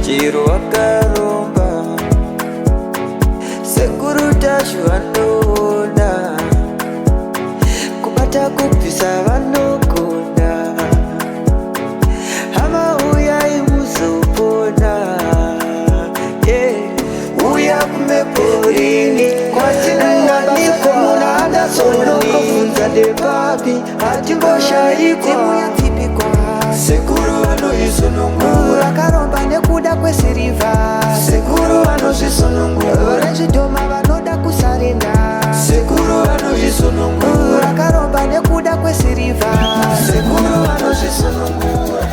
chiro wakaromba Sekuru Tasvu anoda kubata kupisa vanogona hama uyai muzopona uya kumeporini kwatinananikwa munada sonokobvunza ndepapi hatimboshaikwa Sekuru anoisonongura akaromba nekuda kwesirivha Sekuru anozvisonongura rechidhoma vanoda kusarenda Sekuru anozvisonongura akaromba nekuda kwesirivha Sekuru anozvisonongura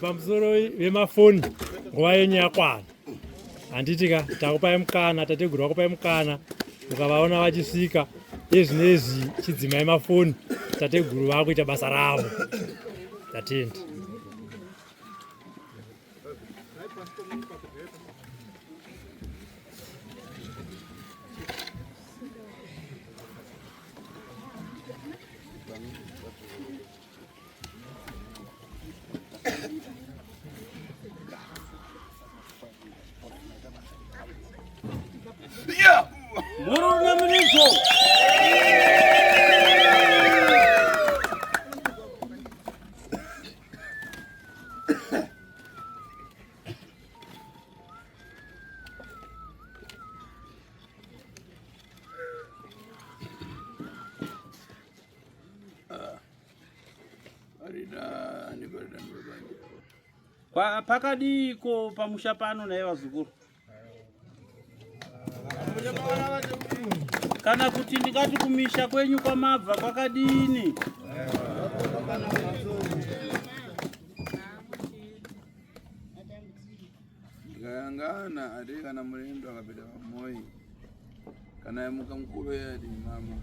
pamusoro vemafoni nguva yenyu yakwana handitika takupai mukana tategurwa kupai mukana ukavaona vachisvika ezvinezvi chidzimai mafoni tateguru vakuita basa ravo tatenda pakadiko pamusha pano naye vazukuru kana kuti ndikati kumisha kwenyu kwamabva kwakadini ngayangana ati kana mulendo akapita pamoyi kana yamuka mkulu yati mama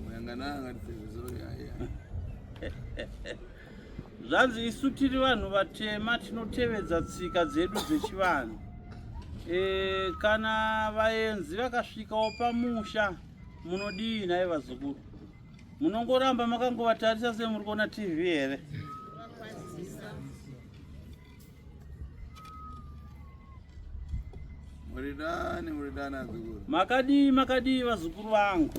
muyangana ngati televizori aya zvanzi isu tiri vanhu vatema tinotevedza tsika dzedu dzechivanhu kana vaenzi vakasvikawo pamusha munodii naye vazukuru? Munongoramba makangovatarisa semuri kuona TV here? Muridani azukuru. Makadii vazukuru vangu.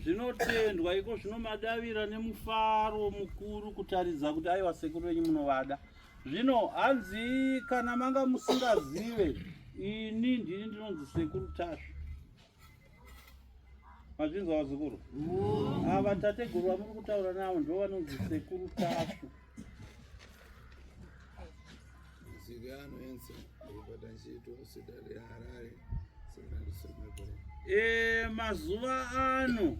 Zvinotendwa iko zvinomadavira nemufaro mukuru kutaridza kuti aiwa sekuru wenyu munovada. Zvino hanzi kana manga musingazive, ini ndini ndinonzi Sekuru Tasvu. Mazvinzwa vazukuru? Ava tateguru vamuri kutaura navo ndo vanonzi Sekuru Tasvu. Mazuva ano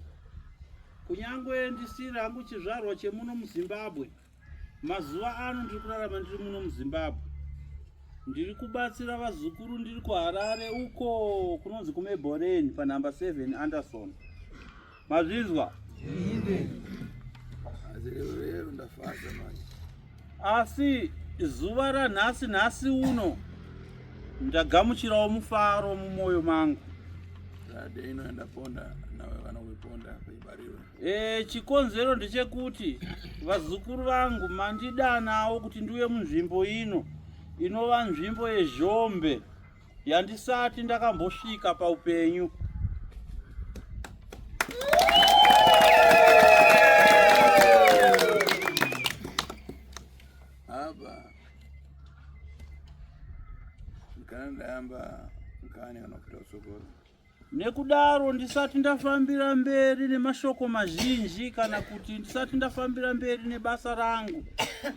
kunyangwe ndisiri hangu chizvarwa chemuno muZimbabwe, mazuva ano ndiri kurarama ndiri muno muZimbabwe. Ndiri kubatsira vazukuru, ndiri kuHarare uko kunonzi kuMebhoreni panhamba 7 Anderson. Mazvinzwa? Asi zuva ranhasi uno ndagamuchirawo mufaro mumwoyo mangu. Chikonzero ndechekuti vazukuru vangu mandidanawo kuti ndiuye munzvimbo ino inova nzvimbo yeZhombe yandisati ndakambosvika paupenyu. Aba ndayamba nkani kanopita usokoro. Nekudaro ndisati ndafambira mberi nemashoko mazhinji kana kuti ndisati ndafambira mberi nebasa rangu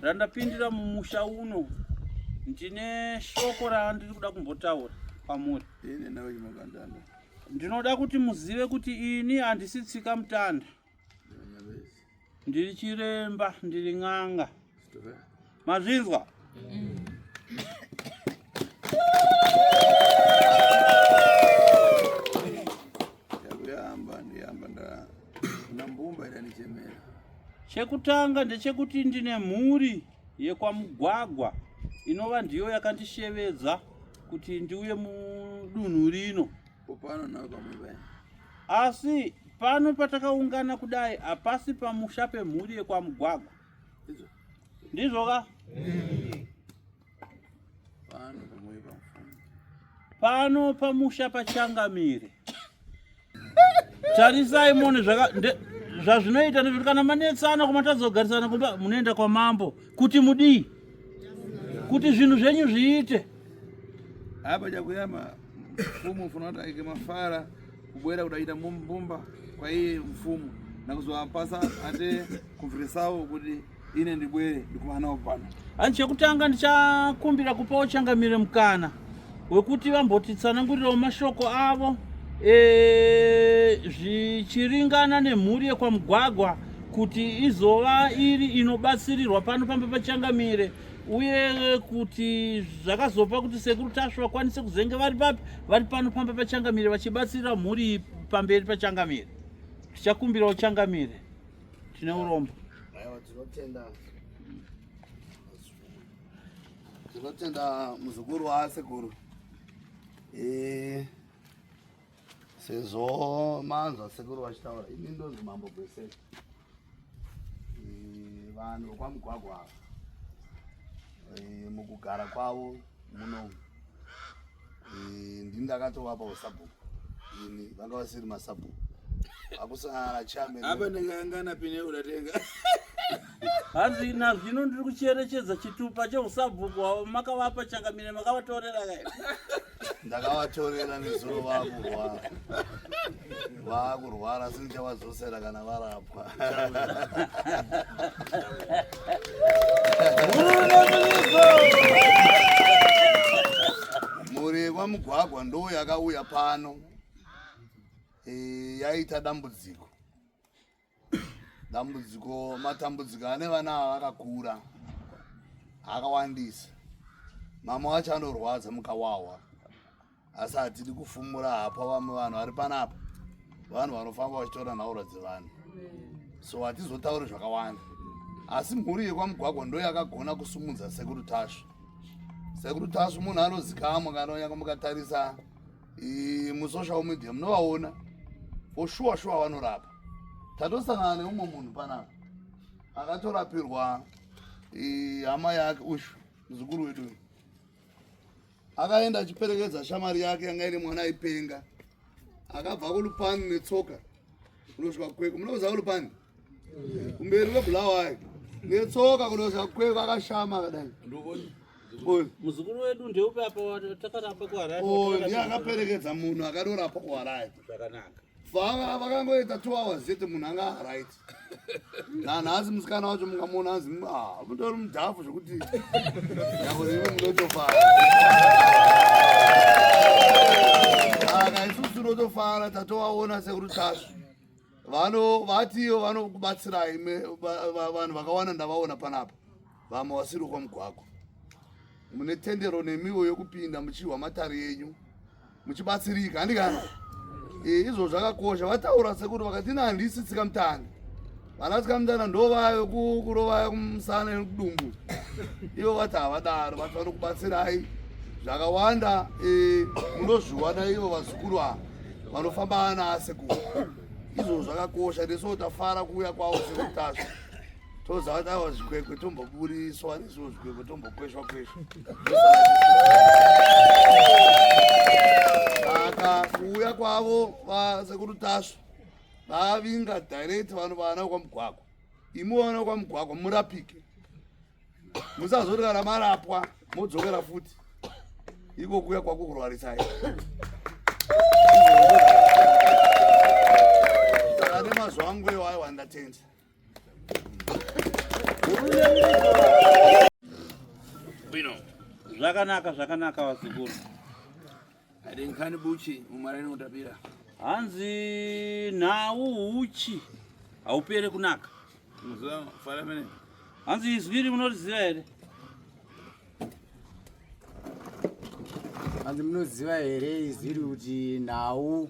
randapindira mumusha uno, ndine shoko randiri kuda kumbotaura kwamuri. Ndinoda kuti muzive kuti ini handisi tsika mutanda, ndiri chiremba, ndiri n'anga. Mazvinzwa? Chekutanga ndechekuti ndine mhuri yekwamugwagwa inova ndiyo yakandishevedza kuti ndiuye mudunhu rino. Asi pano patakaungana kudai hapasi pamusha pemhuri yekwamugwagwa. Ndizvoka? Pano pamusha paChangamire. Tarisai mone zvazvinoita ndezvoti kana manetsana kumatadzogarisana kumba munoenda kwamambo kuti mudii, kuti zvinhu zvenyu zviite. Apa chakuyama mfumu ufuna kuti aike mafara kubwera kudaita mbumba kwa iye mfumu nakuzowapasa ate kumvirisawo kuti ine ndibwere ndikumanawo pano. Ani chekutanga ndichakumbira kupawo Changamire mukana wekuti vambotitsanangurirawo mashoko avo zvichiringana nemhuri yekwamugwagwa kuti izova iri inobatsirirwa pano pamba paChangamire, uye kuti zvakazopa kuti Sekuru Tasvu vakwanise kuzenge vari papi, vari pano pamba paChangamire vachibatsira mhuri pamberi paChangamire. Tichakumbirawo Changamire, tine urombo. Tinotenda muzukuru waSekuru. Sezvo manzwa Sekuru vachitaura, ini ndonzi Mambo Gwesela. Vanhu kwamugwagwa mukugara kwavo muno ndindakatovapawo sabhuku, ini vanga vasiri masabhuku akusangana chame. Apa ndingangana pine udatenga. Hanzi nazvino ndiri kucherechedza chitupa cheusabhuku makavapa Changamire, makavatorera kai? Ndakavatorera nezuro vakurwara asi ndichavadzosera kana varapwa. Mhuri yekwamugwagwa ndo yakauya pano yaita dambudziko. Matambudziko ane vana vakakura akawandisa. Mama wacho anorwadza mukawawa, asi hatidi kufumura hapa vamwe vanhu vari panapa vanhu vanofamba vachitora nhauro dzevanhu, so hatizotauri zvakawanda. Asi mhuri yekwamugwagwa ndo yakagona kusumudza Sekuru Tasvu. Sekuru Tasvu munhu anozikamwa kana mukatarisa musocial media munovaona for sure vanorapa. Tatosangana neumwe munhu panapa akatorapirwa hama yake ushu muzukuru wedu akaenda achiperekedza shamari yake yanga ine mwana aipenga, akabva kulupani netsoka kunosvika kweko. Munoziva kulupani kumberi kwebhulawayo netsoka kunosvika kweko, akashama akadai. Muzukuru wedu ndeupe apa takarapa kuHarare? Ndiye akaperekedza munhu akadorapa kuHarare. Zvakanaka. Vakangoita 2 hours yete munhu anga right. Nanhasi musikana wacho mungamuona anzi mutori mudhafu zvokuti nyangorive munotofara. Aka isusu tinotofara tatovaona Sekuru Tasvu. Vatiyo vanokubatsirai vanhu vakawanda ndavaona panapa. Vamwe vasiri kwamugwagwa. Mune tendero nemiwo yokupinda muchihwa matare yenyu muchibatsirika, handikana? Izvo zvakakosha. Vataura Sekuru vakati ina handisi tsika mutanda. Vana tsika mutanda ndovayo kurovaya kumusana nekudumbu. Ivo vati havadaro, vati vanokubatsirai zvakawanda. Munozviwana ivo vazukuru ava vanofamba naSekuru. Izvo zvakakosha. Nesu tafara kuuya kwavo Sekuru Tasvu. Toza vati ava zvikwekwe tomboburiswa nezvo zvikwekwe tombokweshwa. Saka kuuya kwavo vaSekuru Tasvu vavinga direct vanhu vana kwamugwagwa. Imi vana kwamugwagwa murapike. Musazoti kana marapwa modzokera futi. Iko kuuya kwako kurwarisai. Saka nemazuva angu iwayo wandatenda. Zvakanaka vazukuru. Adinkani buchi umarani utapira. Hanzi nhau uchi haupere kunaka. Muzoa fara mene. Hanzi izviri munoriziva here? Hanzi munoziva here izviri kuti nhau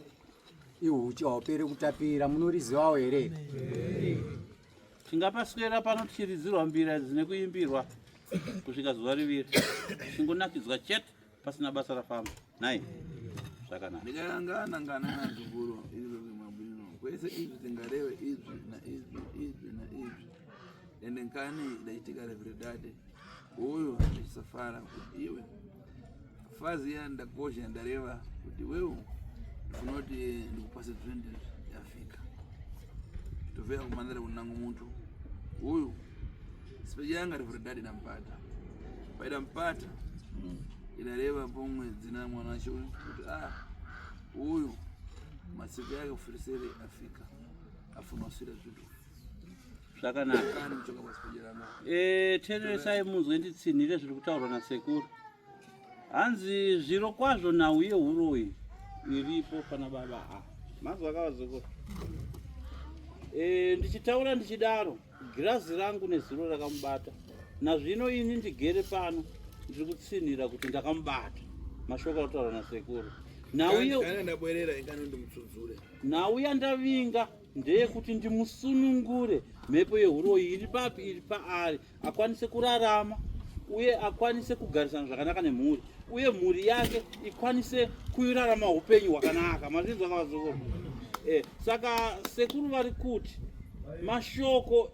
ihuchi haupere kutapira, munorizivawo here? Tingapaswera pano tichiridzirwa mbira dzine kuimbirwa kusvika zuva riviri. Tingonakidzwa chete pasina basa rafamba. Nai. Zvakanaka. Ndikayangana ngana zukuru izvo zvemabwino. Kwese izvi tingareve izvi na izvi. Ende nkani daitika reveredade. Uyu ndichisafara kuti iwe. Fazi ya ndakosha ndareva kuti wewe unoti ndikupase 20 yafika. Tovea kumandare kunango muntu. Uyu sipejanga reveredade nampata. Paida mpata. Inareva pomwe dzina mwana wacho kuti uyu masiku yake kufirisere afika afuna usira zvitu zvakanaka. Tereresai munzwe nditsinhire zviri kutaurwa naSekuru. Hanzi zviro kwazvo nhau yehuroyi iripo pana baba. Mazwa kavazukuru. Ndichitaura ndichidaro girazi rangu nezuro rakamubata. Nazvino ini ndigere pano ndiri kutsinhira kuti ndakamubata. Mashoko ataura naSekuru. Nhau yandavinga ndeyekuti ndimusunungure mhepo yehuroyi iri papi iri paari akwanise kurarama uye akwanise kugarisana zvakanaka nemhuri uye mhuri yake ikwanise kuirarama upenyu hwakanaka. Mazvinzwa kavazukuru. Saka Sekuru vari kuti mashoko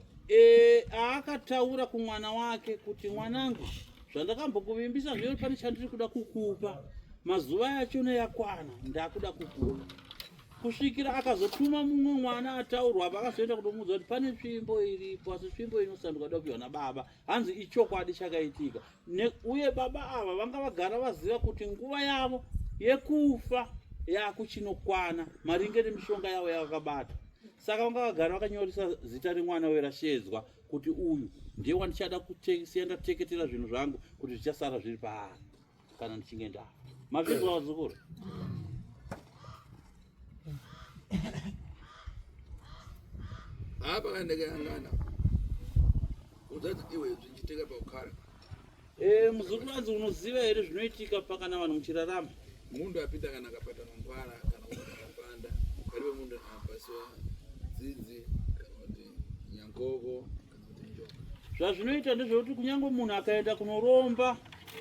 aakataura kumwana wake kuti mwanangu zvandakambokuvimbisa zviro pane chandiri kuda kukupa, mazuva yacho neyakwana ndakuda kukupa. Kusvikira akazotuma mumwe mwana ataurwa vakazoenda kutomuudza kuti pane tsvimbo iripo, asi tsvimbo inosanduka kuda kupiwa nababa. Hanzi ichokwadi chakaitika. Uye baba ava vanga vagara vaziva kuti nguva yavo yekufa yakuchinokwana maringe nemishonga yavo yavakabata. Saka vanga vagara vakanyoresa zita remwana werashedzwa kuti uyu ndiye wandichada kusiya ndateketera zvinhu zvangu kuti zvichasara zviri paari kana ndichinge ndafa. Mazvinzwa vazukuru? Apa kandakayangana udzati iwe zvichitika paukara. Muzukuru wanzi unoziva here zvinoitika pakana vanhu muchirarama? Mundu apita kana akapata mangwara kana akapanda ukari ndipo mundu apasiwa dzidzi kana kuti nyankoko kana kuti njoka. Zvazvinoita ndezvekuti kunyange munhu akaenda kunoromba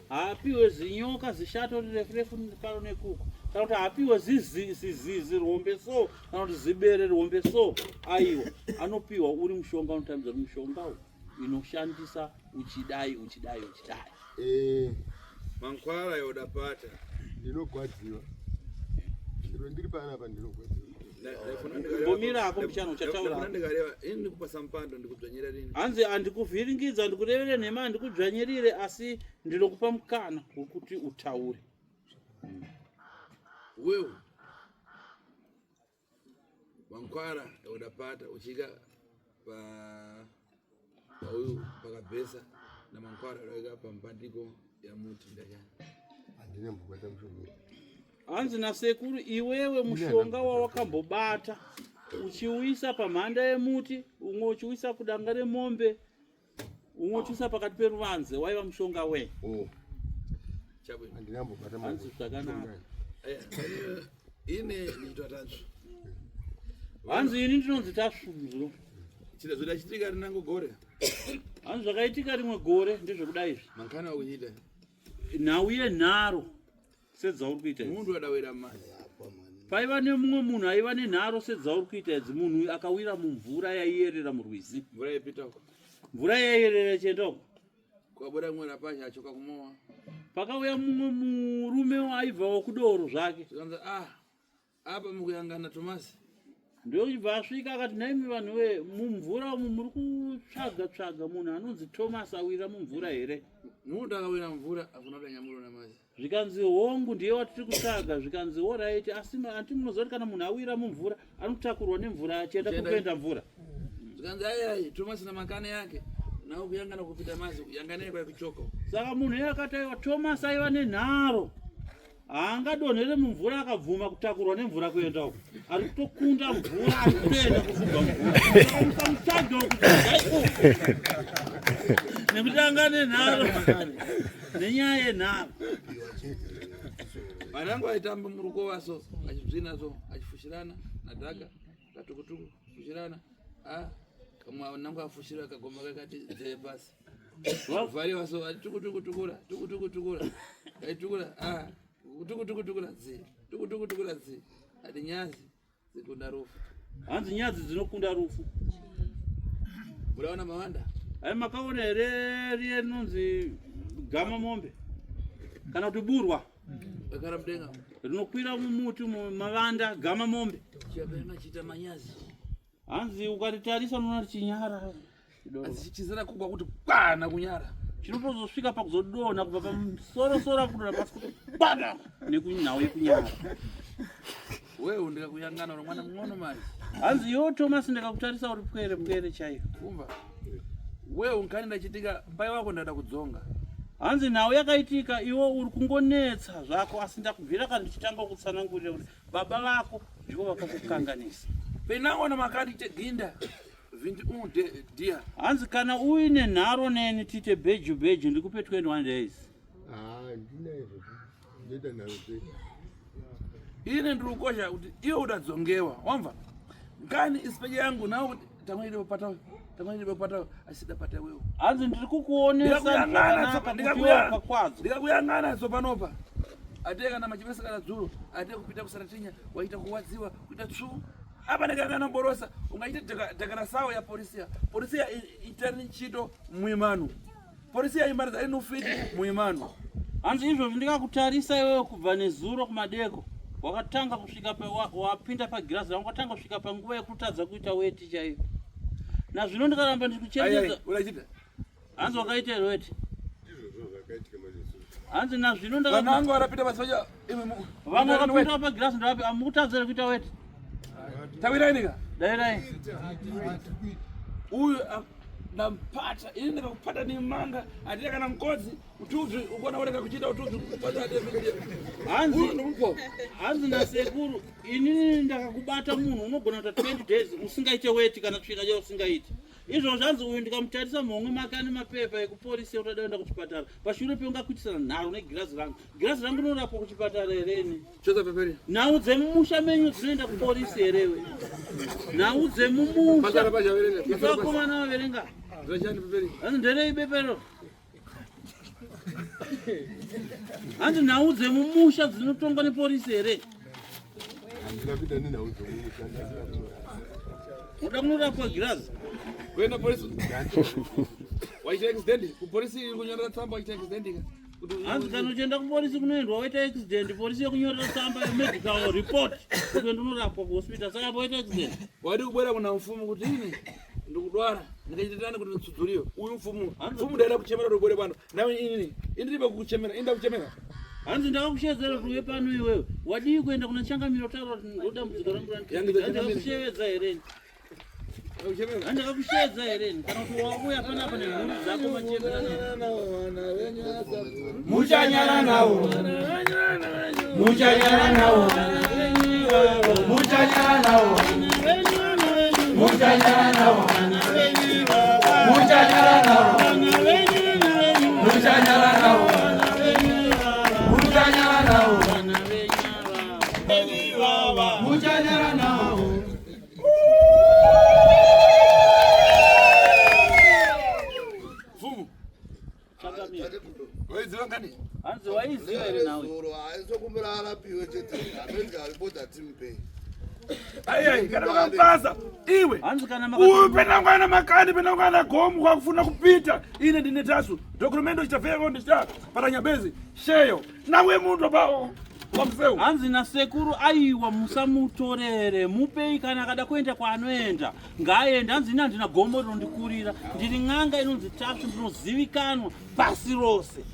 haapiwe zinyoka zishato rirefu pano nekuko, kana kuti haapiwe zizi rombe so, kana kuti zibere rombe so, aiwa anopiwa uri mushonga unotamidza kuti mushonga inoshandisa uchidai. Mankhwala yodapata ndinogwadziwa chero ndiri panapa ndinogwadziwa. Mbomira ako mchana uchataura. Ini ndikupasa mpando ndikudzvanyira rini. Hanzi handikuvhiringidza ndikurevere nhema handikudzvanyirire asi ndinokupa mukana wekuti utaure. Wewe mankhwala yodapata uchika pauyu pakabhesa na mankhwala yodawika pampandiko ya muti ndachani. Handine mbobata mushonga. Hanzi nasekuru iwewe mushonga wawakambobata uchiuisa pamhanda yemuti, umwe uchiuisa kudanga remombe, umwe uchiuisa pakati peruvanze, waiva mushonga we. Chabwe. Handine mbobata Hanzi zvakanaka. Ine nditwa Tasvu. Hanzi ini ndinonzi Tasvu. Chida zoda chitika rinango gore. Hanzi zvakaitika rimwe gore ndezvekudai izvi. Mankana wakuchita. Nhau yenharo sedzauri kuita idzi. Mundu adawira mali. Paiva nemumwe munhu aiva nenharo sedzauri kuita idzi. Munhu akawira mumvura yaiyerera murwizi. Mvura yepita uko. Mvura yaiyerera ichienda uko. Kwabora mwana pasha achoka kumowa. Pakauya mumwe murume aibvawo kudoro zvake. Tikanza apa mukuyangana Tomasi. Ndochibva asvika akati naimi vanhu we mumvura umu muri kutsvaga munhu anonzi Thomas awira mumvura here. Mundu akawira mvura afuna kuti anyamuro namazi. Zvikanzi hongu ndiye watiri kutsvaga, zvikanzi oraiti asi anti munoziva kuti kana munhu awira mumvura anotakurwa nemvura achienda kupenda mvura. Zvikanzi ai Tomasi namakane yake nawo kuyangana kupita mazi kuyangana kwa kuchoka. Saka munhu iye akati aiwa Thomas aiva nenharo haangadonhere mumvura akabvuma kutakurwa nemvura kuenda uko. Ari kutokunda mvura ari kutoenda kufubva mvura. Mutsvaga wekuti nekuti anga nenharo nenyaya yenharo. Vanangu aitamba murukova so achibvina so achifushirana nadhaka katukutuku fushirana kamwe nangu afushira kagomba kakati dzee pasi. Vhariwa so tukutukura kaitukura kutukutukura dzee tukutukura dzee ati nyazi dzikunda rufu. Hanzi nyazi dzinokunda rufu. Muraona mawanda? Ai makaona here riye rinonzi gama mombe kana kuti burwa Bakara mdenga rinokwira mumuti mavanda gama mombe chiapenga chita manyazi. hanzi ukaritarisa unoona chinyara Chizira kugwa kuti kwana kunyara. Chinotozosvika pakuzodona kubva pamusoro kudona pasi kuti bada nekunyawo yekunyara. Wewe ndikakuyangana mwana mng'ono mali. Hanzi yo Thomas ndikakutarisa uri pwere chaiyo. Kumba. Wewe unkaenda chitika pai wako ndada kudzonga. Hanzi nawo yakaitika iwo uri kungonetsa zvako asi ndakubvira kana ndichitanga kutsanangurira kuti baba vako ndiko vakakukanganisa. Penaona makati teginda. Dia. Hanzi kana uine nharo neni tite beju ndikupe 21 days. Ndinaizvo. Ndeta nazo. Ine ndikukosha kuti iwe udadzongewa. Wamva? Ngani isipeje yangu nawo kuti tamwiri bopata asida pata wewe. Hanzi ndiri kukuonesa ndikakuyangana so panopa. Ateka na machipesa kana dzulo, ateka kupita kusaratinya, waita kuwadziwa, kuita tsu. Apa ndikangana borosa, ungaita dakara sawa ya polisia. Polisia itani ntchito muimano. Polisia imariza inofiti muimano. Hanzi izvo ndikakutarisa iwewe kubva nezuro kumadeko. Wakatanga kusvika wapinda pagirazi rangu wakatanga kusvika panguva yekutadza kuita weti chaiyo. Na zvino ndikaramba ndikuchenjeza. Unachita? Hanzi wakaita weti. Ndizvo zvakaitika mazviso. Hanzi na zvino ndakaramba. Vanangu varapita pasoja Vamwe vakapinda pagirazi ndapi amukutadzira kuita weti. Tawirainika? Dairai. Uyu ndampata ini ndikakupata ni manga ateka na mkodzi ututu ukona ureka kuchita ututu kupata David. Hanzi na Sekuru inini ndakakubata munhu unogona kuita 20 days usingaite weti kana kusvika je usingaite. izvo zvanzi uyu ndikamutarisa mhomwe make ane mapepa ekuporisi ekutodaenda kuchipatara pashure peungakuitisana nharo negirazi rangu rinorapwa kuchipatara hereni Choza Pamberi. nhau dzemumusha menyu dzinoenda kuporisi herewe nhau dzemumusha ifakomana vaverenga Zvachani Pamberi. hanzi nderei bepero hanzi nhau dzemumusha dzinotongwa neporisi here Ndinapita ninaudzo mumushandisa. uda kunorapwa girazi Kwenda polisi. Waita accident. Kupolisi kunyorera tsamba waita accident. hanzi kana uchienda kuporisi kunoendwa waita accident polisi yekunyorera tsamba yemedical report kuenda unorapwa kuhospital saka waita accident Wadi kubwera kuna mfumo kuti ine ndikudwara ndikachitana kuti nditsudzuriwe. Uyu mfumo ndaenda kuchemera ndobwere pano. Nawe ini ndiribe kukuchemera inda kuchemera. hanzi ndakakushedzera kuti uye pano iwewe wadii kuenda kuna changamiro taura kuti ndodambudziko ranguandikakushevedza hereni andikakushedza hereni kana kuti wauya panapa nemhuri dzako machemerana Muchanyara nawo. Muchanyara nawo. Muchanyara nawo. Muchanyara nawo. Muchanyara nawo. Muchanyara nawo. Muchanyara nawo. Muchanyara nawo. Mfumo. Waiziva ngani? hanzi waiziva here nawe aizokumbira arapiwe chete apedza aripota timupei Ai kana vakapasa iwe. hanzi kana Uyu penangwana makani penangwana gomu kwakufuna kupita ine ndine Tasvu dokumento chitafeka ndista paranyabezi sheyo nawe muntu pao wamseu hanzi nasekuru aiwa musamutorere mupei kana akada kuenda kwaanoenda ngaaende hanzi ine handina gombo rinondikurira ndiri n'anga inonzi Tasvu ndinozivikanwa pasi rose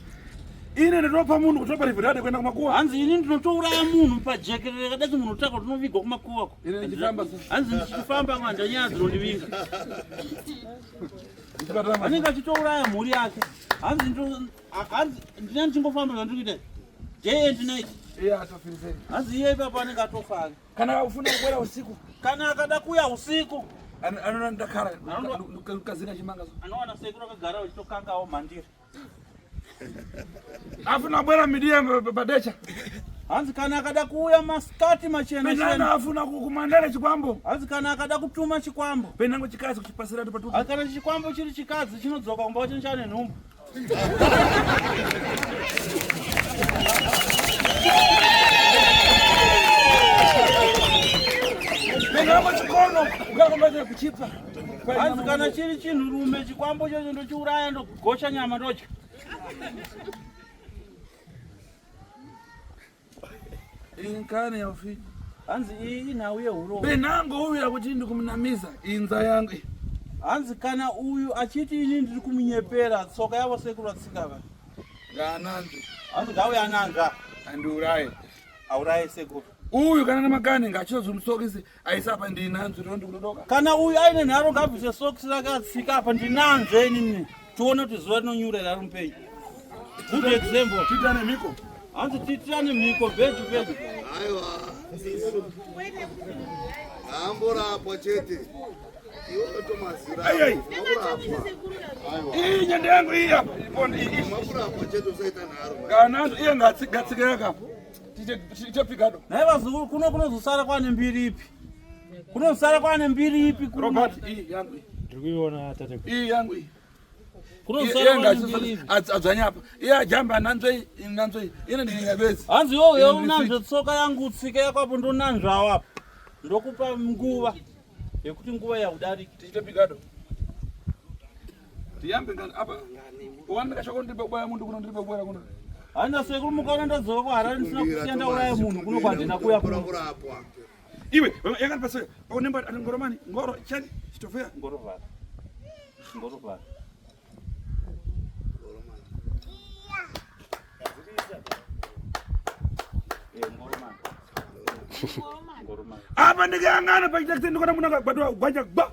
ine ndinopa munhu kutopa rivhirade kuenda kumakuwa hanzi ini ndinotouraya munhu pajekerere kadati munhu utaka kuti unovigwa kumakuwako ine ndichifamba hanzi ndichifamba mwanda nyaya dzinondivinga anenge achitouraya mhuri yake hanzi ndina ndichingofamba zvandiri kuita j&night hanzi iye ipapo anenge atofara kana ufuna kubwera usiku kana akada kuya usiku anona ndakara ukazina chimanga anowana sekuru akagara uchitokangawo mhandiri afuna kubwera midiya padecha hanzi kana akada kuuya masikati machena afuna kumandere chikwambo hanzi kana akada kutuma chikwambo penango chikazi kuchipasira patupa kana chikwambo chiri chikadzi chinodzoka kumba chino chane nhumbu penango chikono ukakombaze kuchipa hanzi kana chiri chinhurume chikwambo chocho ndochiuraya ndogosha nyama ndotya inkane yaufika hanzi iyi nhau yehurovo penango uya kuti ndikumunamiza inza yangu hanzi kana uyu achiti ini ndiri kumunyepera tsoka yavo sekuru atsikava ngaananzi hanzi ngauya ananga andiuraye auraye sekuru uyu kana namakani ngachozomsokisi aisapa ndinanzi ndo ndikutodoka kana uyu aine nharo ngabvise sokisi rake atsika apa ndinanzve inini tione kuti zuva rinonyurera ari mupenyu good example titane miko hanzi titane mhiko vheji aiwa amborapwa chete iwe tomazira iyi nyende yangu iyi apa makurapwa chete usaita nharo ngaananzi iye ngatsikeka tichapikado naivazukuru kuno kunozosara kwane mbiri ipi kunozosara kwane mbiri ipi robert iyi yangu ndiri kuiona tate iyi yangu iyi kunozosara kwane mbiri ipi adzanyapa iye ajamba nanzvei ine ndingabezi hanzi iwowo yeunanzve tsoka yangu utsike yakwapo ndonanzvawo apa ndokupa nguva yekuti nguva yakudariki tichapikado tiyambe apa wandikashoko ndiripe kubaya mundu kuno ndiripe kubwera kuno handa sekuru mukaona ndadzoka kuharare ndisina kusiya uraya munhu kuno kwandina kuya kuno iwe yakandipasa onemba ati ngoromani ngoro chani chitofeya ngorovhara apa ndikayang'ana pachitaxi ndikona munhu akabatwa gwanja gba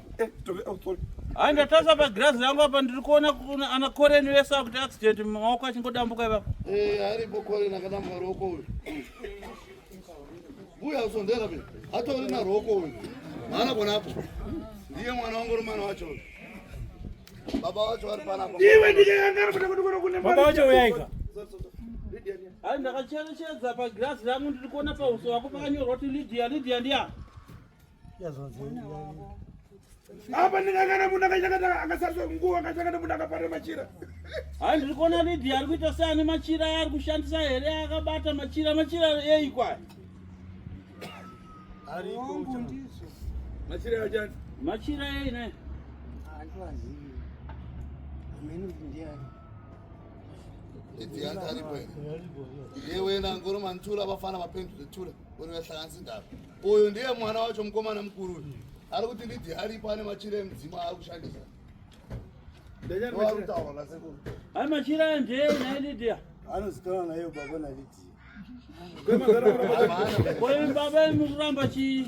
hai ndatasa pagirazi rangu apa ndiri kuona ana koreni vese akuti accident maoko achingodambuka ipapo aripo koreni akadambuka ruoko uyu uya usondera pe atori na ruoko uyu maana ponapo ndiye mwana wangu rumana wacho Baba wacho vari panapa. Iwe ndikangana kuti kuno kune Baba wacho uyaika. Hai ndakacherechedza pagirazi rangu ndiri kuona pauso wako pakanyorwa kuti Lydia ndiya. apa ndikangana munhu akasarisa nguva akachakata munhu akapare machira. Hai ndiri kuona Lydia ari kuita seane machira yaari kushandisa here akabata machira ei kwai. Machira yachani. Machira ei ne. Lydia aripo here. Yewe nangoro mantura vafana vapendu tura. Unoyahlanganisa ndava. Uyu ndiye mwana wacho mukomana mukuru. Ari kuti Lydia aripo ane machira emudzima ari kushandisa. Hai machira ndei naye Lydia. Anozikanwa nayo baba naLydia. Koi baba mukuramba chii?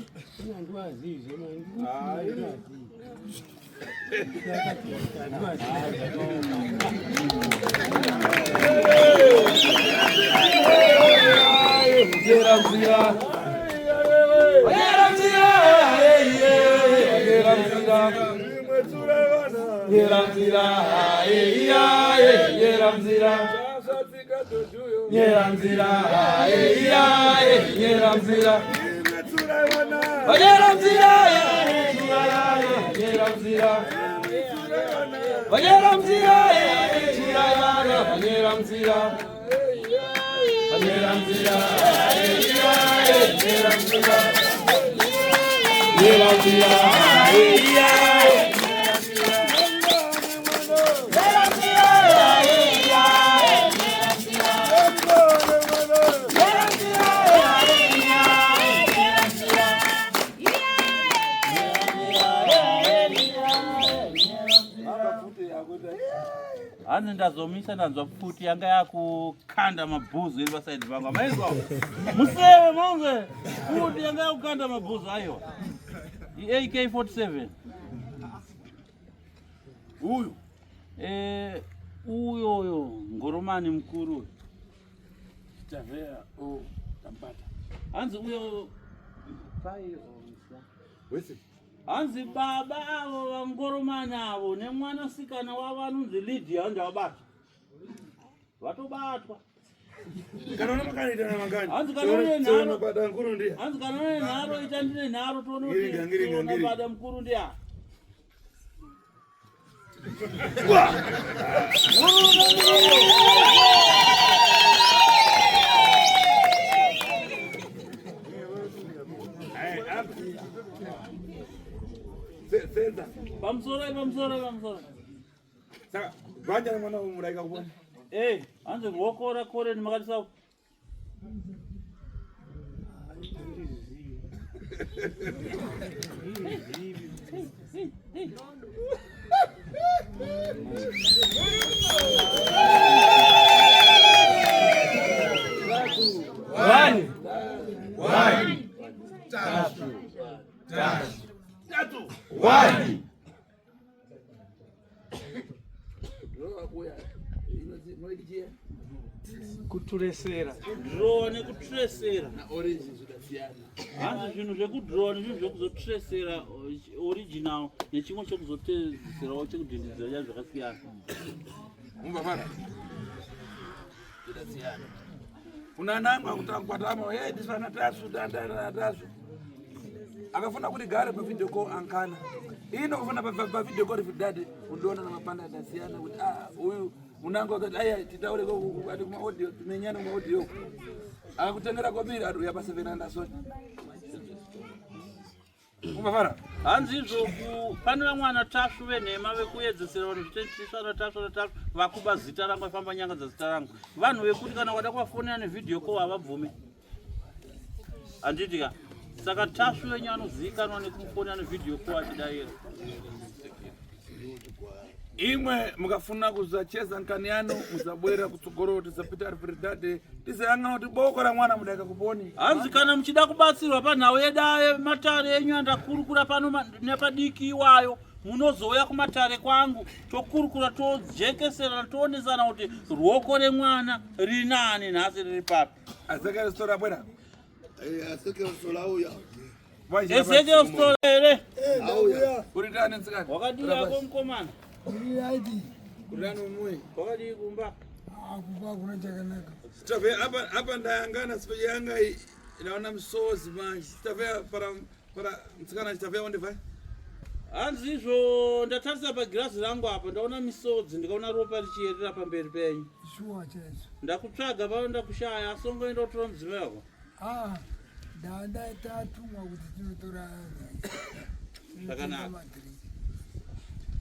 Hanzi ndazomisa ndanzwa futi yanga yakukanda mabhuzu iri pasaidi pangu. Amaizwa museve maunze futi yanga yakukanda mabhuzu ayo. AK47 Uyu. Uyoyo ngoromani mkuru. Chavea tampata. Hanzi uyo Wese. hanzi baba avo vangoromani avo nemwanasikana wavo anonzi Lydia ndavabata. Vatobatwa. Kana makani tana mangani. Hanzi kana une nharo. Bada nkuru ndiye. Hanzi kana une nharo itandire nharo tono kuti bada mkuru ndiya. Senta. Pamsoro. Saka banja mwana umuraika kubona. Hanzi ngokora kore ni makatisa. Kuturesera. Draw nekuturesera. Na origin zvakasiyana. Hanzi zvinhu zvekudraw nezvinhu zvekuzotresera original nechimwe chekuzotedzerawo chekudhindizira chacho zvakasiyana. Umbafana. Zvakasiyana. Unanangwa kutakwatama tisana tasu. Akafuna kuti gare pa video call ankana. Ino kufuna pa video call vidade undoona na mapanda akasiyana kuti huyu unango kuti aya titaure kuti kuma audio tumenyana kuma audio. Akakutengera kobiri atuya pa 700 soni. Umbafana. Hanzi izvoku pane vamwana tasvu venhema vekuedzesera vanhu zvitentisana tasvu vakuba zita rangu vafamba nyanga dzazita rangu. Vanhu vekuti kana wada kuvafonera nevideo call havabvumi. Handitika. Saka tasvu venyu anozivikanwa nekumufonera nevideo call achidaira. Imwe mukafuna kuzacheza nkani yanu musabwera kutsogoro tisapita ari verdade tisayang'ana kuti boko ra mwana mudaika kuponi. Hanzi kana muchida kubatsirwa panhau yedaye matare enyu andakurukura pano nepadiki iwayo munozouya kumatare kwangu tokurukura tojekesera toonesana kuti ruoko remwana riri nani nhasi riri papi. Azekere stora bwera. Azekere stora uya. Ezekere stora here. Uri tani nsikani. Wakadira ko mukomana. Uri aidi. Kurano mwe. Kwakadi kumba. Akupa kuna chakanaka. Stave hapa ndayangana sipe yanga inaona msozi manje. Stave para mtsikana stave onde vai. Hanzi izvo ndatarisa pagirazi rangu apa ndaona misodzi ndikaona ropa richiyerera pamberi penyu. Shuwa chaizvo. Ndakutsvaga pano ndakushaya asi ungoenda kutora mudzimai wako. Danda tatumwa kuti tinotora Zvakanaka.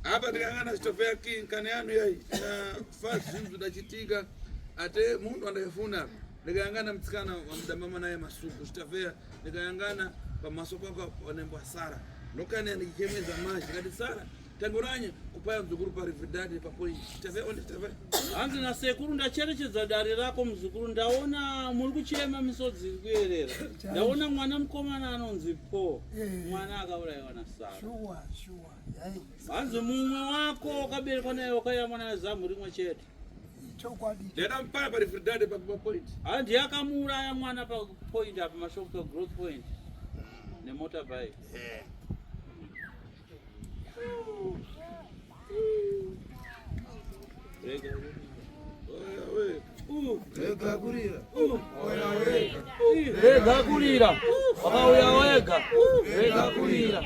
Hapa ndikangana chitofea kane yanu yai na fast zvinhu zvidachitika ate munhu andayifuna ndikayangana mtsikana wamudamama naye masuku chitofea ndikayangana pamaso pako wanembwa Sara ndokana ndichemeza maji kati Sara tangoranye kupaya mzukuru parividadi papoi chitofea onde chitofea hanzi nasekuru ndacherechedza dare rako muzukuru ndaona muri kuchema misodzi iri kuyerera ndaona mwana mukomana anonzi Po mwana akaurayiwa naSara shuwa hanzi mumwe wako wakaberekwa naye wakayamwa naye zamu rimwe chete chokwadi ndada mpaya parividadi papoint handi akamuuraya mwana papoint apa mashoko growth point nemotorbike Rega kurira wakauya wega rega kurira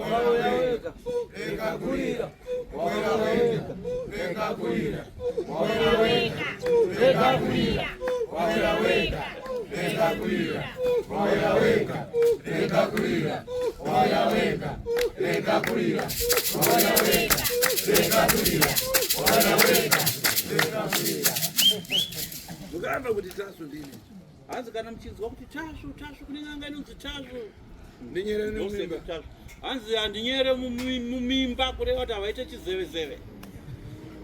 wakauya wega Rega kurira wakauya wega Rega kurira wakauya wega Rega kurira wakauya wega Rega kurira wakauya wega Rega kurira wakauya wega Rega kurira wakauya wega Rega kurira wakauya wega Rega kurira mukamba kuti Tasvu ndini hanzi kana muchinzwa kuti Tasvu kunenganga inonzi Tasvu ndinyere nemumimba hanzi handinyere mumimba kureva kuti havaite chizevezeve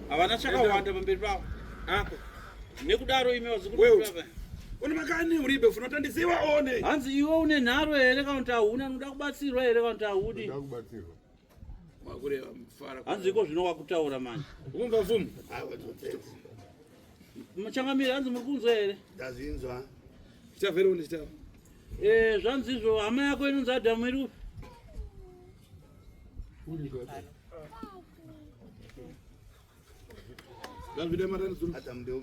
havana chakawanda pamberi pavo ako nekudaro ime wazikuapa une makani uribe ufuna utandiziva one hanzi iwe une nharo here kana kuti hauna unoda kubatsirwa here kana kuti haudi makureva mfara hanzi iko zvino wakutaura manje ukumva mvumo machangamiri hanzi muri kunzwa here ndazinzwa chitavhere une chitava zvanzi izvo hama yako inonzi Adhamu iri ngazvide matani zuru Adam ndio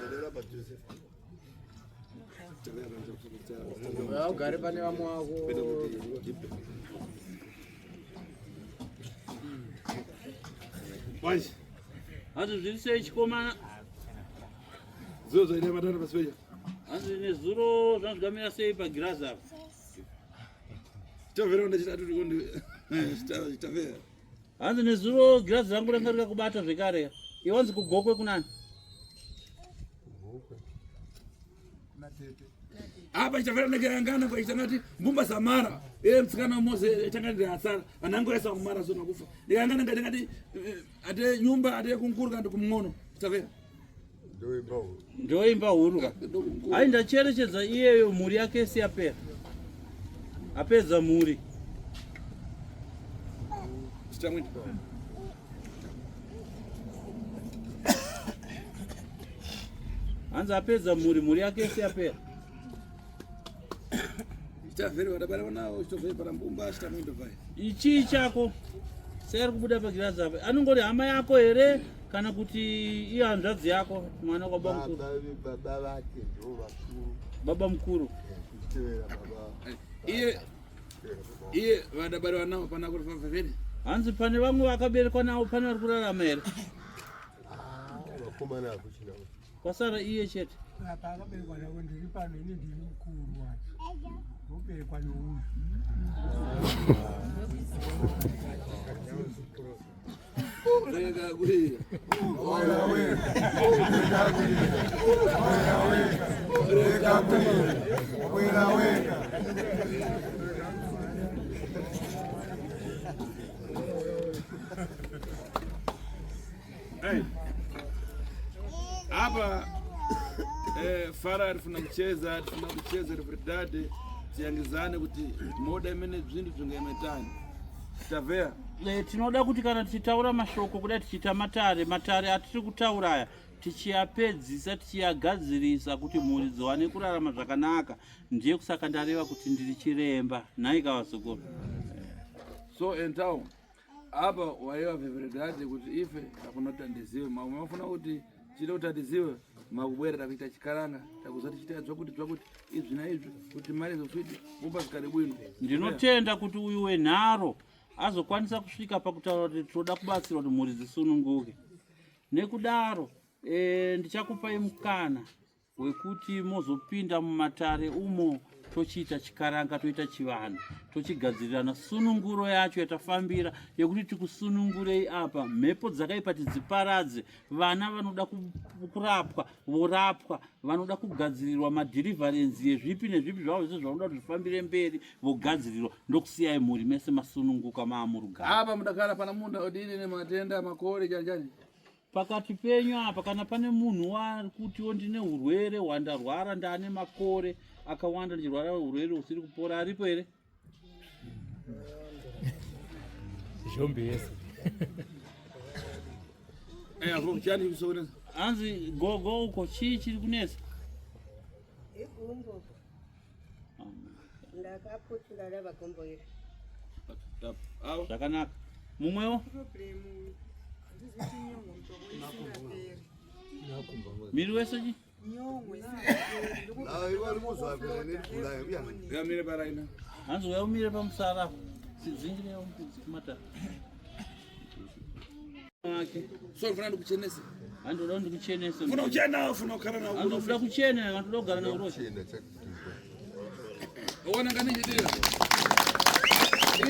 Zedera pa Joseph ugare pane vamwe wako manje hanzi zviri sei chikomana zvo zvaite matani paspecha hanzi nezuro zvanzvikamira sei pagirazi apa chitavhere une chitatu chitavhere hanzi nezuro girazi rangu ranga rika kubata zvekare iwanzi kugokwe kunani apa chitavhere ndikayangana kwaichitangati mbumba Samara mtsikana mose changati Asara anangoesa kumara zona kufa ndikayangana ngati ate nyumba ate kunkuru kandi kumng'ono chitavhere ndoimba huru ka hai ndacherechedza iyeyo mhuri yake siyapera apedza mhuri chitamwini hanzi apedza mhuri yake siyapera chitavhere vadabara nawo chitovhere para mbumba chitamwini vai ichii chako seari kubuda pagirazi apa anongori hama yako here kana kuti iye hanzvadzi yako mwana wababa mukuru baba vake ndo vakuru baba mukuru iye vadabariwa nawo pana kuti vavhevheni hanzi pane vamwe vakaberekwa navo pane vari kurarama here vakomana akuchina kwasara iye chete apa akaberekwa navo ndiri pano ine ndiri mukuru wacho oberekwa nouyu rega kurira Oya wega Rega kurira Oya wega hapa Fara arifuna kucheza riverdade tiyangizane kuti moda imene zvinhu zvingaemetani tavea tinoda kuti kana tichitaura mashoko kudai tichiita matare atiri kutaura aya tichiyapedzisa tichiyagadzirisa kuti mhuri dziwane kurarama zvakanaka ndiye kusaka ndareva kuti ndiri chiremba nhaika vasukuru so entawo apa waiwa veveredhati kuti ife akuna kutandiziwe mafuna kuti chide kutandiziwe makubwera takuita chikaranga takuzati chitadzwa kuti izvi naizvi kuti mari zofiti mupa zvikari bwino. Ndinotenda kuti uyu wenharo azokwanisa kusvika pakutaura kuti toda kubatsira kuti mhuri dzisununguke. Nekudaro ndichakupai mukana wekuti mozopinda mumatare umo tochiita chikaranga toita chivanhu tochigadzirirana sununguro yacho yatafambira yekuti tikusunungurei apa mhepo dzakaipa tidziparadze. Vana vanoda kurapwa vorapwa, vanoda kugadzirirwa madhirivharenzi ezvipi nezvipi zvavo zvese zvanoda kuti zvifambire mberi vogadzirirwa. Ndokusiyai mhuri mese masununguka maamurugara. Apa mudakara pana munda odini nematenda makore chani Pakati penyu apa kana pane munhu wakutiwo ndine urwere hwandarwara ndane makore akawanda ndichirwara urwere usiri kupora aripo here? Zhombe yese. chani kusona Hanzi gogo uko chii chiri kunesa? Igumbo. Ndakaputira lavakombo iri. Zvakanaka. Mumwewo? Miri wese chi? Hanzi wewe umire pamusara. Sidzingirewo kumatara. so funa ndikuchenese Handoda ndikuchenese. Funa uchena funa ukara na uno. Handoda kuchena, handoda kugara na urosha. Uona ngani chitira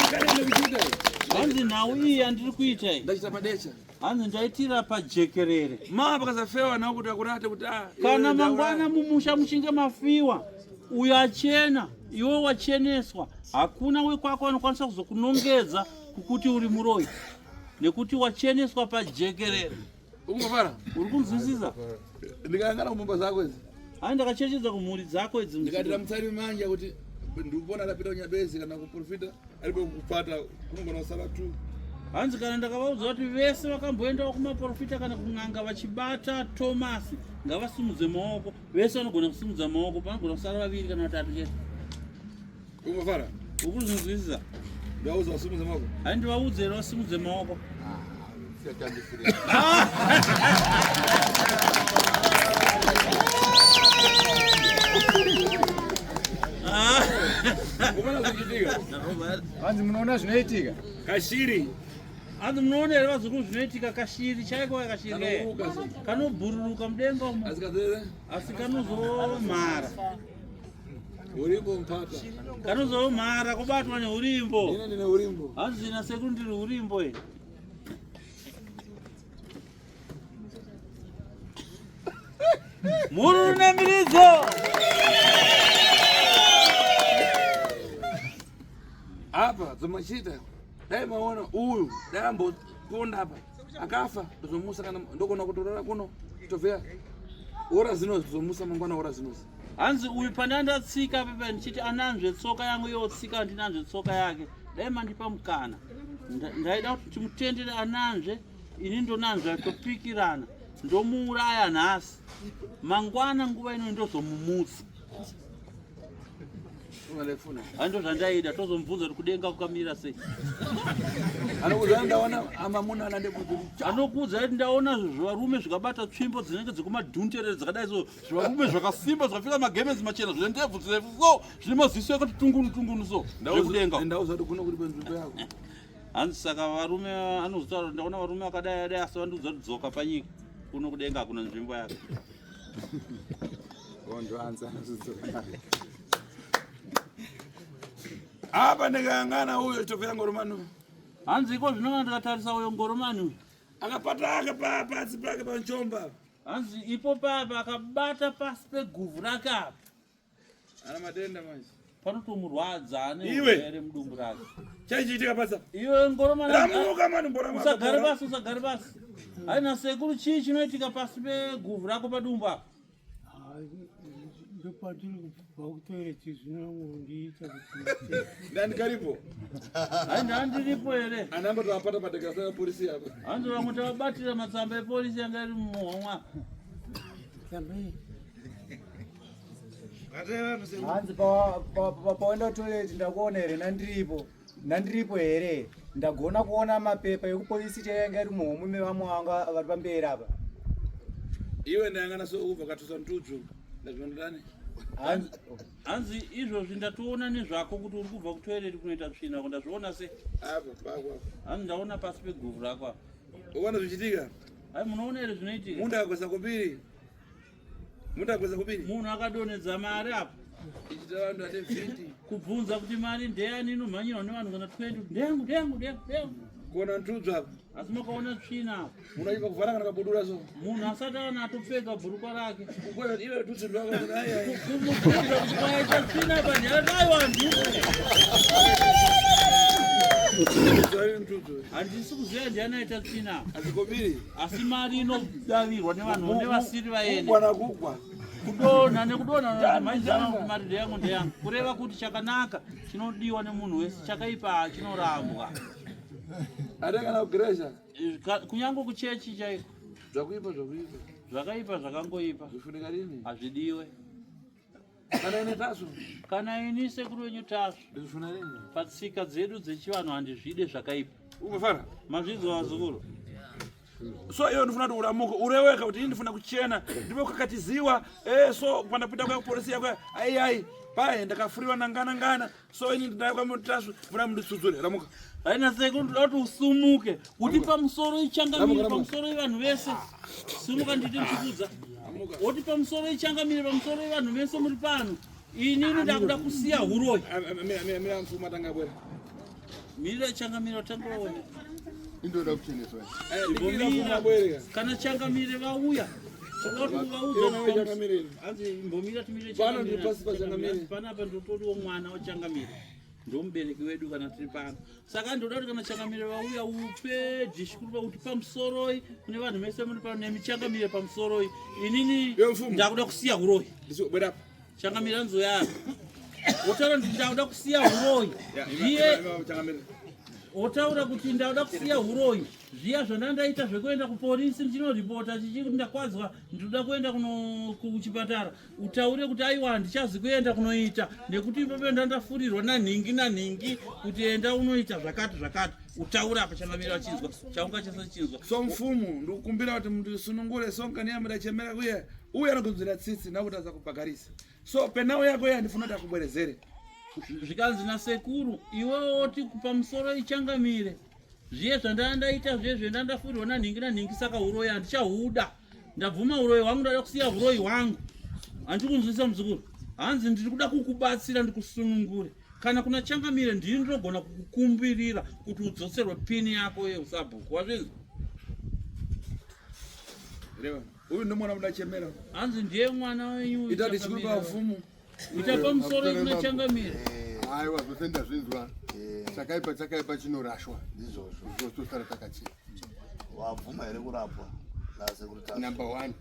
ikari ndikuchita Hanzi nawo iyi andiri kuita iyi. ndachita padecha Hanzi ndaitira pajekerere. mama pakazafewa nawo kuti akurate kuti Kana mangwana mumusha muchinge mafiwa uyo achena iwe wacheneswa hakuna wekwako anokwanisa kuzokunongedza kukuti uri muroyi nekuti wacheneswa pajekerere. ungofara Uri kunzwisisa? ndikangana kumumba zako idzi Hai ndakachenjedza kumhuri dzako idzi. ndikatira mutsari manja kuti ndikupona rapita kunyabezi kana kuprofita alibe kupata kunongona kusara 2. Hanzi kana ndakavaudza kuti vese vakamboendawo kumaprofita kana kun'anga vachibata Tomasi ngavasumudze maoko. Vese vanogona kusumudza maoko panogona kusara vaviri kana vatatu chete. ungofara Uri kunzwisisa? ndauza wasumudze maoko Hai ndivaudze here vasumudze maoko. umana zichitika Hanzi munoona zvinoitika? Kashiri. Hanzi munoona here vazukuru zvinoitika kashiri chaiko kashiri kanobhururuka mudenga umo asikazere asi kanozomhara. urimbo mpata Kanozomhara kubatwa neurimbo. ine ndine urimbo Hanzi na sekuru ndiri urimbo here. Mhuri runamiridzo. apa dzomachita dai maona uyu dai amboponda apa akafa ndozomusa kana ndogona kutorora kuno tobveya ora zino zomusa mangwana ora zinozi. Hanzi uyu pandandatsika pepe ndichiti ananzve tsoka yangu yotsika ndinanzve tsoka yake dai mandipa mukana ndaida kuti timutendere ananzve ini ndonanzve topikirana ndomuuraya nhasi mangwana nguva ino ndozomumutsa. unalefuna Hando zvandaida tozomubvunza kuti kudenga kukamira sei. anokudzana ndaona amamuna anande kudhuri Anokuudza kuti ndaona zvivarume zvikabata tsvimbo dzinenge dzekumadhunterere dzakadai so zvivarume zvakasimba zvakapfeka magemenzi machena zvine ndebvu dzirefu so zvine maziso ekati tungunu so zvekudenga. ndauza kuti kuno kuri penzvimbo yako Hanzi saka varume anozotaura ndaona varume vakadai asi vandiudza kuti dzoka panyika kuno kudenga hakuna nzvimbo yake. Apa ndikangana uyo tofera ngoromano. Hanzi iko zvinonga ndikatarisa uyo ngoromani uyu Akapataka pasi pake panchomba. hanzi ipo papa akabata pasi peguvhu rake apa ana matenda manje panotomurwadza ane Iwe. urwere mudumbu rake. Chaichiitika basa. Iwe ngoromani Ramuka mani mbora usagare basi usagare basi. Haina sekuru chii chinoitika pasi peguvhu rako padumbu apa? Ndopatiri kubva kutoireti zvinongondiita kuti ndani karipo Hai ndandiripo here. anamba tawapata padekasa ya polisi apa Hanzi vamwe tavabatira matsamba epolisi yanga iri mumuhwa mwako. samai Hanzi paenda kutoireti ndakuona here nandiripo here ndagona kuona mapepa ekupolisi chayanga iri muhomwe mevamwe vanga vari pamberi apa. Iwe ndayangana so ubva katusa mtudzo ndazvondani. Hanzi izvozvi ndatoona nezvako kuti uri kubva kutoilet kunoita tsvina ndazviona se. Apa pakwa. Hanzi ndaona pasi peguvhu rako. Ukaona zvichitika? Hai munoona ere zvinoitika? Munda akwesa kupiri. Munhu akadonedza mari apa. Ichita vanhu ate 20. Kubvunza kuti mari ndeyani inomhanyirwa nevanhu kana 20. Ndeyangu. Kuona ntudzo apa. Asi makaona tsvina apa. Unoipa kuvhara kana kabudura so. Munhu asati ana atopfeka bhurukwa rake. Kukwena iwe tutsi ndo akati Kumukira kuti kwaita tsvina apa ndiyadaiwa ntudzo. Handisi kuziva ndiani aita tsvina. Azikopiri. Asi mari inodavirwa nevanhu nevasiri vaeni. Kugwa. Kudonha nekudonha maizana kuti mari ndeyangu. Kureva kuti chakanaka chinodiwa nemunhu wese, chakaipa chinorambwa. Atakana kugeresha. Kunyange kuchechi chaiko. Zvakuipa. Zvakaipa zvakangoipa. Zvifunika rini? Hazvidiwe. Kana ine Tasvu. Kana ini sekuru wenyu Tasvu. Ndizvifuna rini? Patsika dzedu dzechivanhu handizvide zvakaipa. Umefara? Mazvidzwa vazukuru. So iyo ndifuna kuti uramuke ureweka kuti ini ndifuna kuchena ndipo kakatiziwa so panapita kwa polisi yako ai paye ndakafuriwa nangana so ini ndidai kwa Tasvu mvura mndisudzure ramuka. Haina sekuru ndoti usumuke kuti pamusoro ichangamire pamusoro yevanhu vese. Sumuka nditi mchikudza. Oti pamusoro ichangamire pamusoro yevanhu vese muri pano. Inini ndakuda kusiya huroyi. Mira mfuma tanga bwera. Mira changamire tangoona. Indoda kucheneswa. Kana changamire vauya. Hanzi mbomira timire changamire. Panapa ndotoriwo mwana wachangamire. Ndomubereki wedu kana tiri pano. Saka ndoda kuti kana changamire vauya upe dhishikurupa kuti pamusoroi kune vanhu vese muri pano nemichangamire pamusoroi. Inini ndakuda kusiya huroyi. Ndisibwera apa. Changamire nzoyapa. Otaura kuti ndakuda kusiya huroyi. Otaura kuti ndakuda kusiya huroyi. Zviya zvandandaita zvekuenda kupolisi ndinoripota chichiri ndakwadzwa ndoda kuenda kuchipatara. Utaure kuti aiwa handichazi kuenda kunoita nekuti ipapo ndandafurirwa nanhingi kuti enda unoita zvakati. Utaura apa changamira achinzwa chaunga chese chinzwa. So mfumu ndikukumbira kuti mndu sunungure sonka niyamira chemera uye anokunzira tsitsi nakuti azakupagarisa. So penao yako ndifuna kuti akubwerezere. Zvikanzi nasekuru iwe oti pamusoro ichangamire. Zviye zvandandaita zvezve ndandafurirwa nanhingi saka huroyi handichahuda. Ndabvuma huroyi hwangu ndada kusiya huroyi hwangu. Handikunzwisa muzukuru. Hanzi ndiri kuda kukubatsira ndikusunungure. Kana kuna changamire ndini ndinogona kukukumbirira kuti udzoserwe pini yako yeusabhuku. Wazvinzwa? Reva. Uyu ndo mwana mudachemera. Hanzi ndiye mwana wenyu. Ita ndisikupa mfumu. Ita pamusoro kuna changamire. Aiwa zvose ndazvinzwa. Chakaipa chinorashwa. Ndizvozvo tosara takachena. Wabvuma here kurapwa naSekuru Tasvu. Number 1.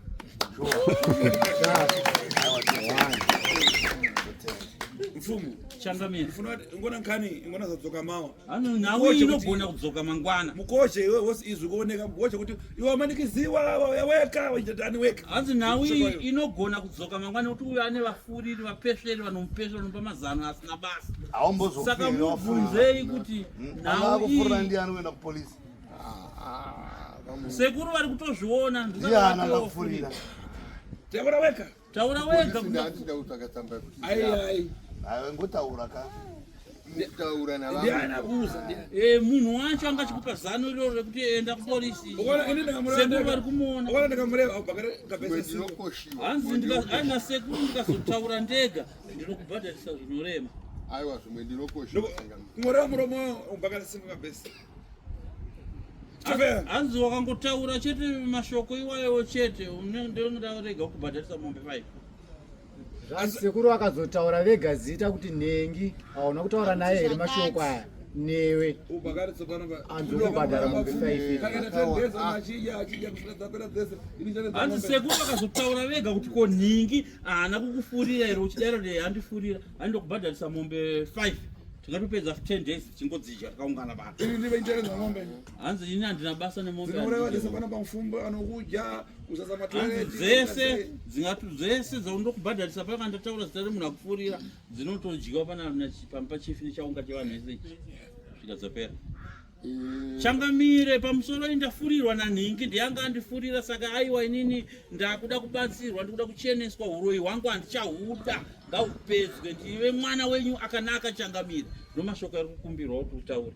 Mfumu changamire. Mfuna ngona nkani ngona zadzoka mawa. Ano nawe inogona kudzoka mangwana. Mukoshe iwe wosi izwi kuoneka mukoshe kuti iwe amanikiziwa yaweka wachitani weka. Hanzi nawe inogona kudzoka mangwana kuti uyu ane vafuriri vapesveri vanomupesvera vanopa mazano asina basa. Haumbozofira. Saka mubvunzei kuti nawe kufura ndiani kuenda kupolisi. Sekuru vari kutozviona ndiani akakufurira. Taura weka. Taura wega. Ndandida kutsvaka kuti. Ai. Aiwa ngotaura ka. Taura na Ndiana kuuza. Munhu wacho angachikupa zano iroro rekuti enda kupolisi. Ukaona ini ndakamureva. Sekuru vari kumuona. Ukaona ndakamureva ubagare kabesa ndinokoshiwa. Hanzi ana sekuru ndikazotaura ndega ndinokubhadharisa zvinorema. Aiwa zvimwe ndinokoshiwa. Ngoreva muromo ubagare singa kabesa. Hanzi wakangotaura chete mashoko iwayo chete ndonoda rega kubhadharisa mombe 5. Sekuru akazotaura vega zita kuti nhengi hauna kutaura naye here mashoko aya newe ubagare tsopano andokubhadhara mombe 5. Kana tendeza achija kusvika dzapera dzese. Hanzi sekuru akazotaura vega kuti ko nhingi haana kukufurira here uchidairo handifurira handokubhadharisa mombe 5. Tingatopedza 10 days chingodzija kaungana bata. Ini ndive nchereza ngombe. Hanzi ini handina basa nemombe. Zvinoreva desa pana pamfumbo anokuja kusasa matoilet. Dzese dzaundokubhadharisa paka ndataura zita remunhu akufurira dzinotojyiwa pana PaChief nechaunga chevanhu vese zvikadzapera. Changamire pamusoro indafurirwa nanhingi ndiyanga andifurira saka aiwa inini ndakuda kubatsirwa ndikuda kucheneswa uroyi hwangu handichahuda ngahupedzwe ndive mwana wenyu akanaka Changamire nomashoko ari kukumbirwa kuti utaure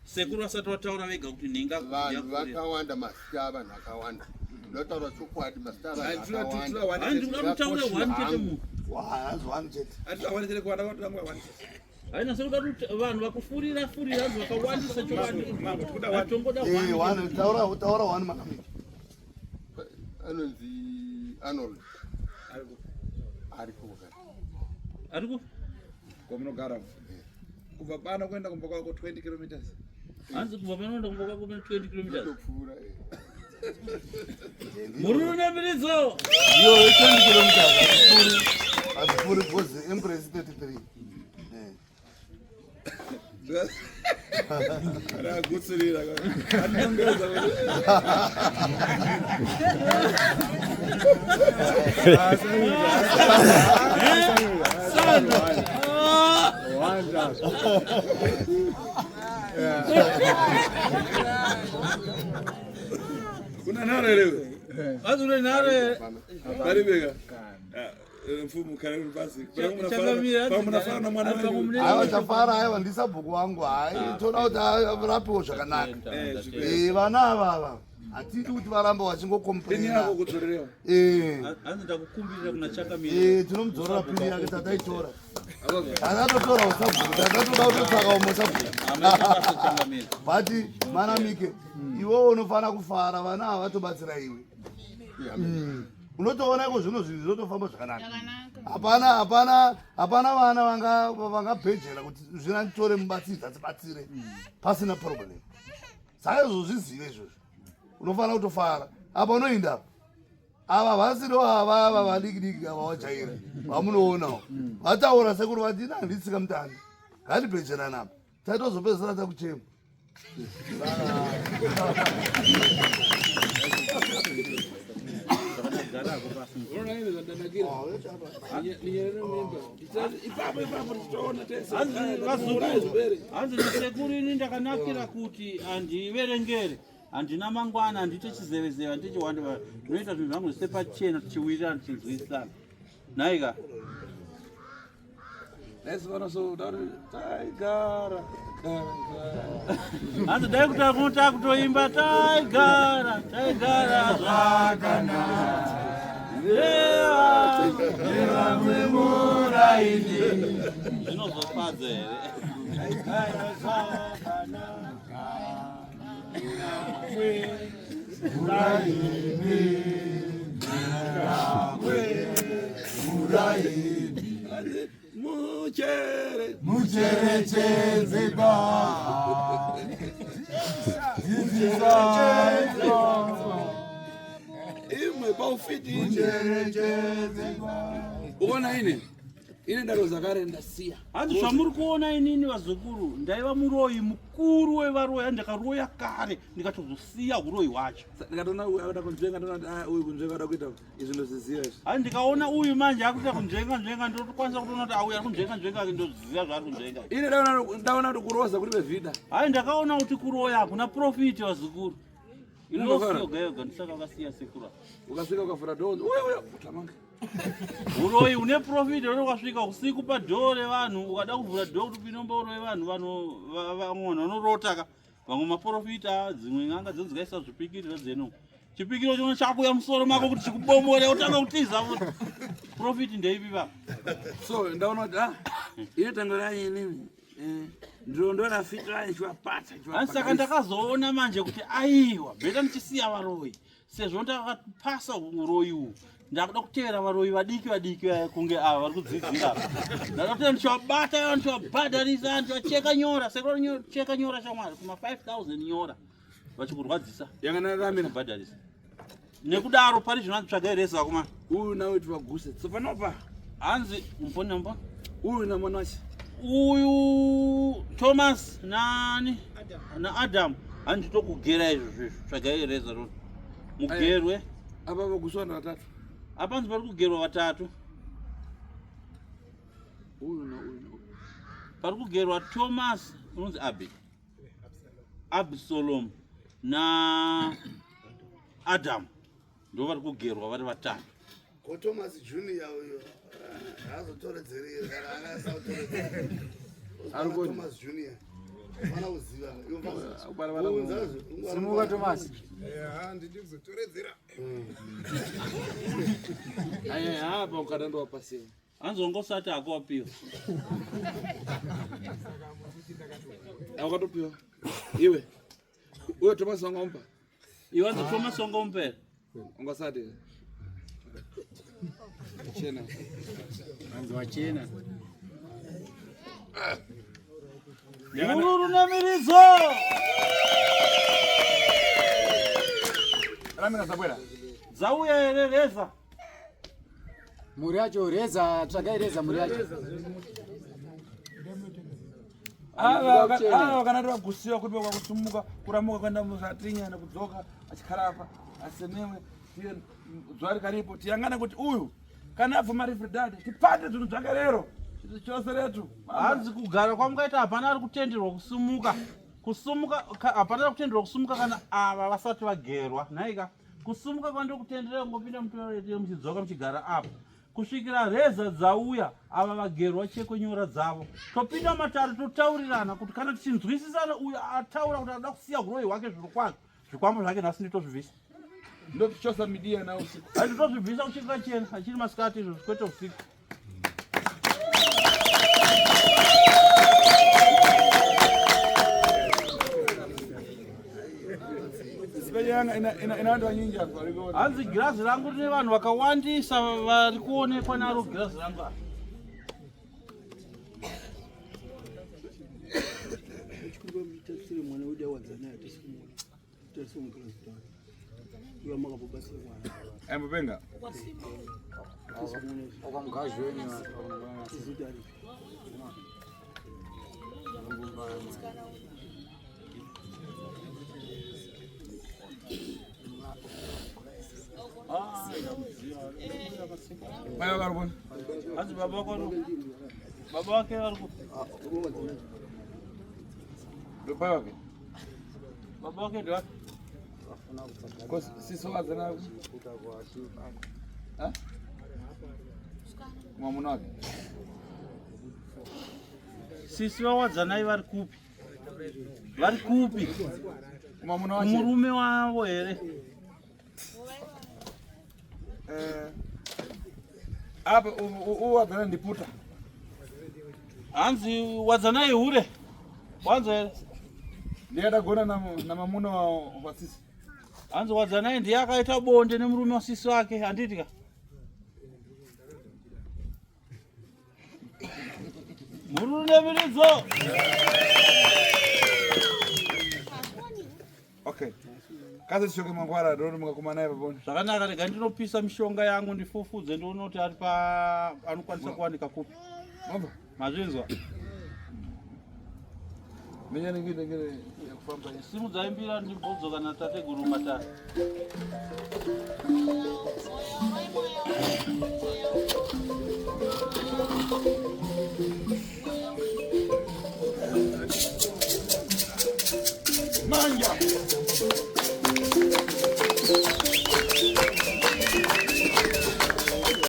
Sekuru asati wataura vega kuti nhinga vanhu vakawanda masita avanhu akawanda ndotaura chokwadi masita avanhu akawanda handikuda kutaura one chete munhu haina sekuda kuti vanhu vakufurira hanzi vakawandisa chovatongoda taura one makamiki anonzi Arnold ariko kwamunogara kubva pano kuenda kumba kwako 20 kilometers hanzi kubva panoenda kumba kwako 20 kilometers ndopfuura muri unembiridzo yo 20 kilometers azipuri because Empress 33 rakutsurira kuna nare lewe azule nare baribega mfumu kare basi pamuna na mwana wangu aiwa chafara aiwa ndisabhuku wangu hai toda kuti arapiwo zvakanaka vana ava hatidi kuti varambe vachingokomplaina hanzi ndakukumbirira kuna Changamire tinomudzorera pini yake tataitora tatatotora usabhuku tatatoda kutotsvaka umwe sabhuku bhati manamike iwewo unofana kufara vana ava vatobatsira iwe unotoona iko zvino zvinhu zvinotofamba zvakanaka hapana vana vangabhejera kuti zvinatore mubatsidza tibatsire pasina problem saka izvozvizive izvozvo unofana kutofara apa unoinda ava vasiro ava vadiki ava wajaira vamunoonawo vataura sekuru vati handitsika mutanda ngandibhejerana apa taitozopedzisira takuchema hanzi Sekuru ini ndakanakira kuti handiverengere handina mangwana handite chizevezeve handite chiwanda zvinoita zvinhu zvangu zvise pachena tichiwirirana tichinzwisisana naika hanzi dai kuti akunota kutoimba taigara zvakanaka vamwe muraini zvinozofadza here mucherechedzeba imwe paufiti uona ine ndaro zakare ndasiya hanzi zvamuri kuona inini vazukuru ndaiva muroyi mukuru wevaroyi handakaroya kare ndikatozosiya uroyi hwacho ndikatoona ada kunzvenga ndona uyu kunzvenga ada kuita izvi ndoziziva izvi hanzi ndikaona uyu manje akuita kunzvenga ndotokwanisa kutoona kuti auya ari kunzvenga ndoziziva zvaari kunzvenga ine ndaona kuti kuroza kuri bevhida hai ndakaona kuti kuroya hakuna profiti vazukuru inosiogayoga ndisaka vakasiya Sekuru ukasvika ukavhura dhoo uya utamanga uroyi une profiti unokasvika usiku padhoo revanhu ukada kuvhura dhoo kuti pinombouroi vanhu vamwe vanorotaka vamwe maprofita dzimwe n'anga dzenzikaisa zvipikiriro dzeno chipikiro chino chakuya musoro mako kuti chikubomore utanga kutiza kuti profiti ndeipi pa so ndaona kuti ine tango ranyi inini ndondora fiti ranyi chiwapata saka ndakazoona manje kuti aiwa bheta ndichisiya varoyi sezvo ndakapasa uroyi uhu ndakuda kutevera varoyi vadiki kunge ava vari kudzidzira ndada kuti ndichivabata ndichivabhadharisa ndichivacheka nyora Sekuru cheka nyora chamwari kuma 5000 nyora vachikurwadzisa yakanaramira bhadharisa nekudaro pari zvino hanzitsvagai reza kuma uyu nawe tivaguse tsopanopa hanzi mponamba uyu namwana wacho uyu Thomas naAdam handitokugera izvo zvezvo tsvagai reza roti mugerwe apa vaguswa na vatatu apanzi pari kugerwa vatatu uyu na uyu pari kugerwa Thomas unonzi Abe Absalom na Adam ndo vari kugerwa vari vatatu. Ko Thomas Junior uyo hazotoredzeri kana angasautoredzera. Thomas Junior. Mana uziva. Simuka Thomas. Ndidi kuzotoredzera. Aya hapa ukadando wapasi. Anzongosati akopiwa. Akatopiwa. Iwe. Uyo Thomas wangompa. Iwe ndo Thomas wangompa. Ungasati. Chena. Anzi wa China. Mhuri namirizo. Ramina zabwera. Zauya erereza. Mhuri yacho reza tsvakaireza mhuri yacho. Kana vagusiwa kuti vakusumuka kuramuka kwenda muzatinya nekudzoka achikharapa asemewe tiye zuva rikaripo tiyangana kuti uyu kana abva marifridhadhi tipate zvinhu zvake rero chose retu. Hanzi kugara kwamukaita hapana ari kutenderwa kusumuka. Kusumuka hapana ari kutenderwa kusumuka kana ava vasati vagerwa. Nhaika kusumuka kwando kutenderera ngopinda mutoreto muchidzoka muchigara apa. Kusvikira reza dzauya ava vagerwa chekwenyora dzavo. Topinda matare totaurirana kuti kana tichinzwisisana uyu ataura kuti anoda kusiya uroi hwake zviro kwazvo. Zvikwambo zvake nhasi nditozvibvisa. Ndotichosa midiya na usiku. Nditozvibvisa kusvika chena achiri masikati izvo kwete usiku. Hanzi girazi rangu rine vanhu vakawandisa vari kuonekwa naro girazi rangu. Mbenga. Maya karibuni. Hanzi baba wako baba wake wariko. Baba wake. Baba wake ndio. Sisi wazana. Mwamuna wake. Sisi wawadzanai vari kupi? Vari kupi? Mwamuna wake. Murume wavo here. Apa wadzana ndiputa. Hanzi wadzanai hure. Wanzo here. Ndiyada gona na mamuna wa sisi. Hanzi wadzanai ndiye akaita bonde nemurume wasisi wake handitika. Mhuri nemiridzo. Okay. Kazi tishoke mangwara ndo mukakuma naye paponi. Zvakanaka rega ndinopisa mishonga yangu ndifufudze ndoona kuti ari pa anokwanisa kuwanika kupi. Mambo. Mazvinzwa. Menya ngine ya kufamba. Simu dzaimbira ndibhodzoka na tateguru matatu. Manja.